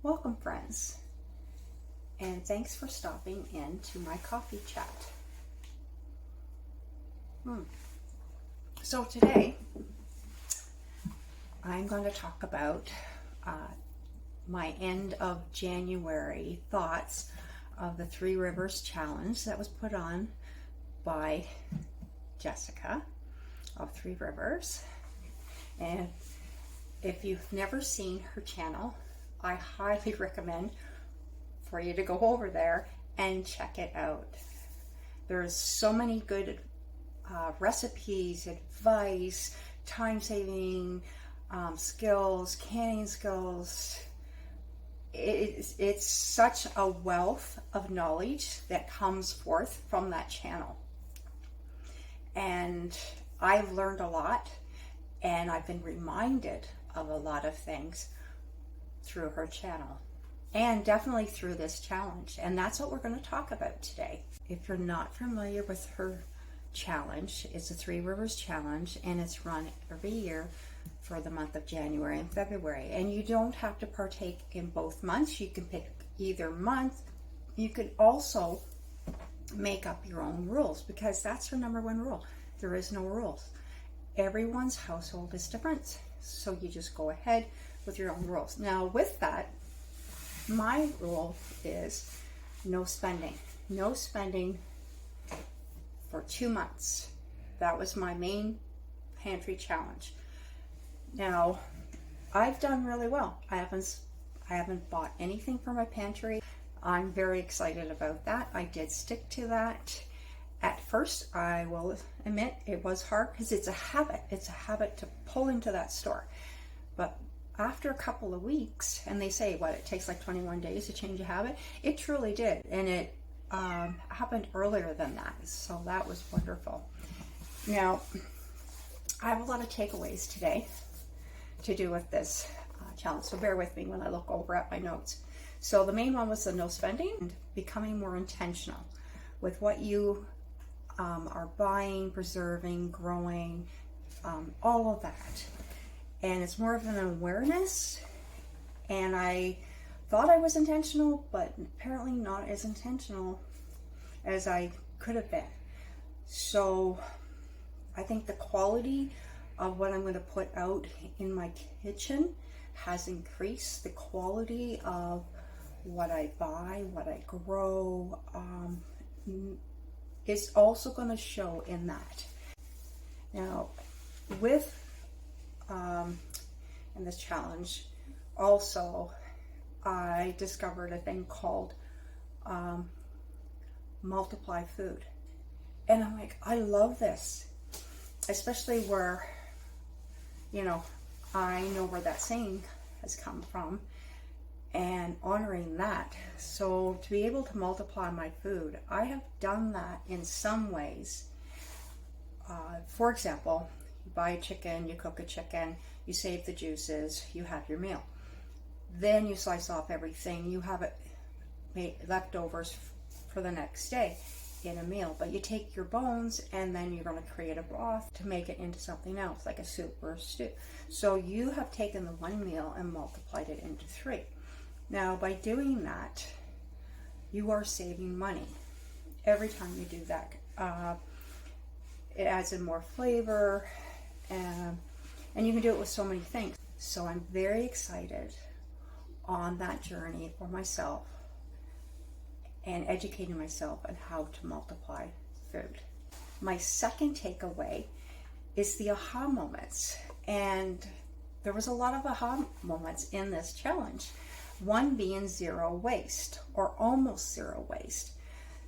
Welcome, friends, and thanks for stopping in to my coffee chat. So today, I'm going to talk about my end of January thoughts of the Three Rivers Challenge that was put on by Jessica of Three Rivers. And if you've never seen her channel, I highly recommend for you to go over there and check it out. There's so many good recipes, advice, time-saving skills, canning skills. It's such a wealth of knowledge that comes forth from that channel. And I've learned a lot, and I've been reminded of a lot of things through her channel, and definitely through this challenge. And that's what we're going to talk about today. If you're not familiar with her challenge, it's a Three Rivers Challenge, and it's run every year for the month of January and February. And you don't have to partake in both months. You can pick either month. You could also make up your own rules, because that's her number one rule. There is no rules. Everyone's household is different, so you just go ahead with your own rules. Now, with that, my rule is no spending. No spending for 2 months. That was my main pantry challenge. Now, I've done really well. I haven't bought anything for my pantry. I'm very excited about that. I did stick to that. At first, I will admit, it was hard because it's a habit. It's a habit to pull into that store. But after a couple of weeks, and they say, it takes like 21 days to change a habit? It truly did. And it happened earlier than that. So that was wonderful. Now, I have a lot of takeaways today to do with this challenge. So bear with me when I look over at my notes. So the main one was the no spending and becoming more intentional with what you are buying, preserving, growing, all of that. And it's more of an awareness. And I thought I was intentional, but apparently not as intentional as I could have been. So I think the quality of what I'm going to put out in my kitchen has increased. The quality of what I buy, what I grow, is also going to show in that. Now, with in this challenge, also, I discovered a thing called Multiply Food. And I'm like, I love this. Especially where, I know where that saying has come from, and honoring that. So to be able to multiply my food, I have done that in some ways. For example, you buy a chicken, you cook a chicken, you save the juices, you have your meal. Then you slice off everything, you have it made leftovers for the next day in a meal. But you take your bones and then you're going to create a broth to make it into something else, like a soup or a stew. So you have taken the one meal and multiplied it into 3. Now, by doing that, you are saving money every time you do that. It adds in more flavor, and you can do it with so many things. So I'm very excited on that journey for myself and educating myself on how to multiply food. My second takeaway is the aha moments. And there was a lot of aha moments in this challenge. One being zero waste, or almost zero waste.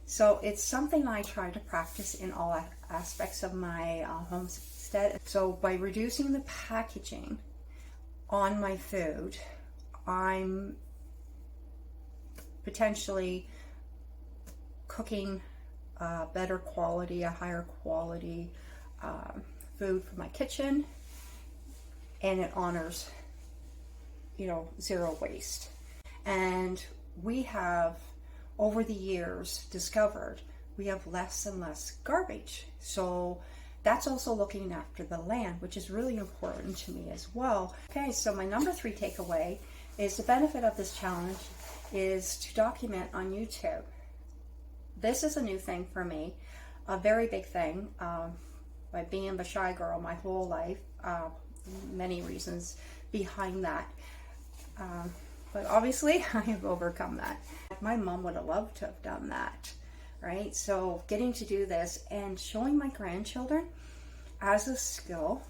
So it's something I try to practice in all aspects of my homestead. So by reducing the packaging on my food, I'm potentially cooking better quality, a higher quality food for my kitchen, and it honors, zero waste. And we have, over the years, discovered we have less and less garbage. So that's also looking after the land, which is really important to me as well. Okay, so my number 3 takeaway is the benefit of this challenge is to document on YouTube. This is a new thing for me, a very big thing. By being a shy girl my whole life, many reasons behind that. But obviously I have overcome that. My mom would have loved to have done that, right? So getting to do this and showing my grandchildren as a skill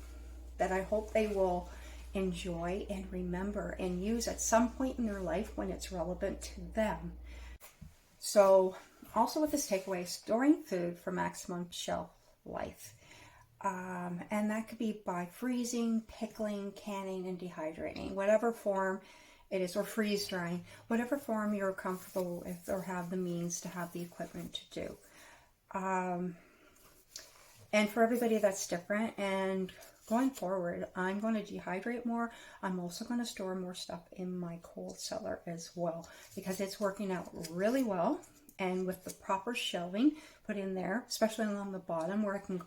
that I hope they will enjoy and remember and use at some point in their life when it's relevant to them. So also with this takeaway, storing food for maximum shelf life. And that could be by freezing, pickling, canning, and dehydrating, whatever form it is, or freeze drying, whatever form you're comfortable with or have the means to have the equipment to do. And for everybody that's different, and going forward, I'm going to dehydrate more. I'm also going to store more stuff in my cold cellar as well, because it's working out really well. And with the proper shelving put in there, especially along the bottom where I can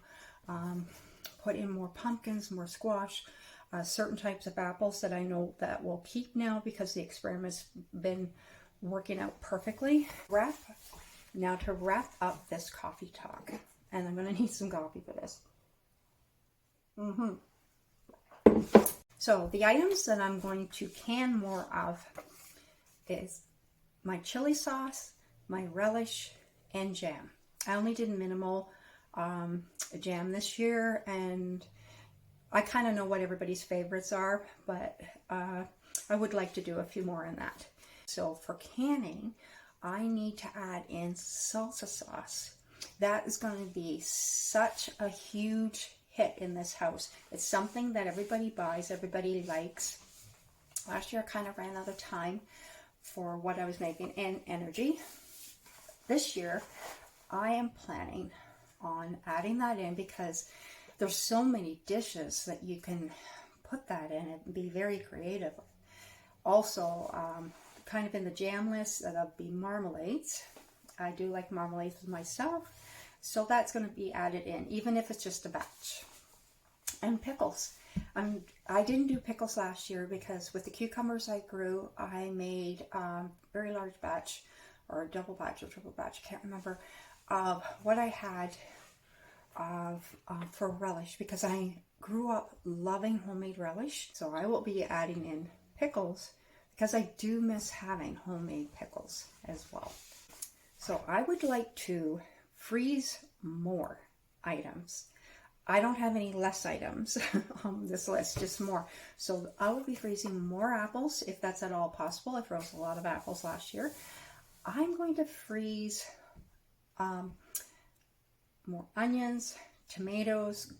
put in more pumpkins, more squash, certain types of apples that I know that will keep now because the experiment's been working out perfectly. Now to wrap up this coffee talk, and I'm going to need some coffee for this. So the items that I'm going to can more of is my chili sauce, my relish, and jam. I only did minimal jam this year, and I kind of know what everybody's favorites are, but I would like to do a few more in that. So for canning, I need to add in salsa sauce. That is going to be such a huge hit in this house. It's something that everybody buys, everybody likes. Last year I kind of ran out of time for what I was making and energy. This year I am planning on adding that in because there's so many dishes that you can put that in and be very creative. Also, kind of in the jam list, that'll be marmalades. I do like marmalades myself, so that's going to be added in, even if it's just a batch. And pickles. I didn't do pickles last year because with the cucumbers I grew, I made a very large batch, or a double batch or triple batch, I can't remember, of what I had for relish, because I grew up loving homemade relish. So I will be adding in pickles because I do miss having homemade pickles as well. So I would like to freeze more items. I don't have any less items on this list, just more. So I will be freezing more apples if that's at all possible. I froze a lot of apples last year. I'm going to freeze more onions, tomatoes,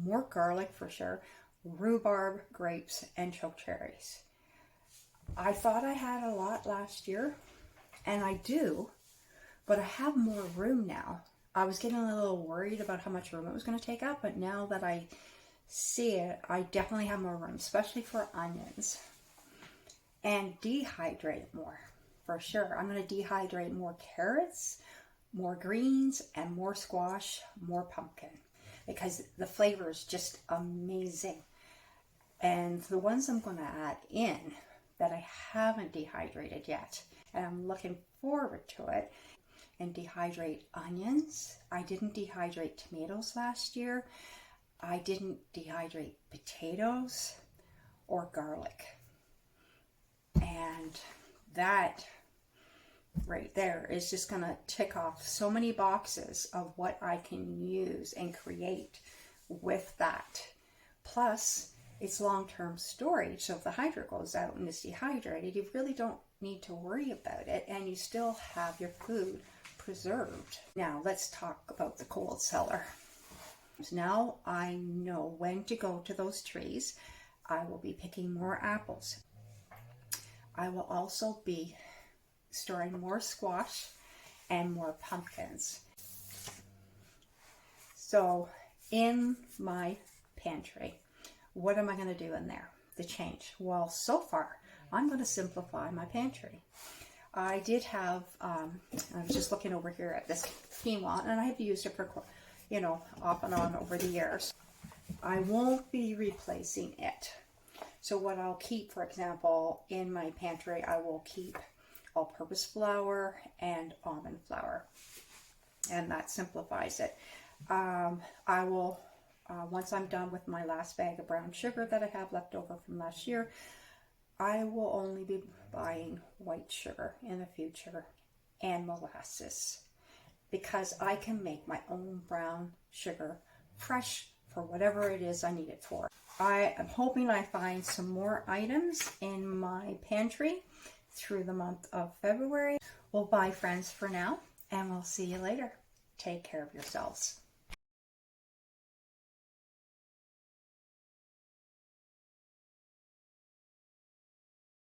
more garlic for sure, rhubarb, grapes, and choke cherries. I thought I had a lot last year, and I do, but I have more room now. I was getting a little worried about how much room it was going to take up, but now that I see it, I definitely have more room, especially for onions. And dehydrate more, for sure. I'm going to dehydrate more carrots, more greens, and more squash, more pumpkin, because the flavor is just amazing. And the ones I'm going to add in that I haven't dehydrated yet, and I'm looking forward to it, and dehydrate onions. I didn't dehydrate tomatoes last year. I didn't dehydrate potatoes or garlic. And that right there is just going to tick off so many boxes of what I can use and create with that. Plus, it's long-term storage, so if the hydro goes out and it's dehydrated, you really don't need to worry about it, and you still have your food preserved. Now let's talk about the cold cellar. So now I know when to go to those trees. I will be picking more apples. I will also be storing more squash and more pumpkins. So in my pantry, what am I going to do in there to change? Well, so far, I'm going to simplify my pantry. I did have, I was just looking over here at this quinoa, and I have used it for, off and on over the years. I won't be replacing it. So what I'll keep, for example, in my pantry, I will keep all-purpose flour and almond flour, and that simplifies it. I will, once I'm done with my last bag of brown sugar that I have left over from last year, I will only be buying white sugar in the future and molasses, because I can make my own brown sugar fresh for whatever it is I need it for. I am hoping I find some more items in my pantry through the month of February. Well, bye friends for now, and we'll see you later. Take care of yourselves.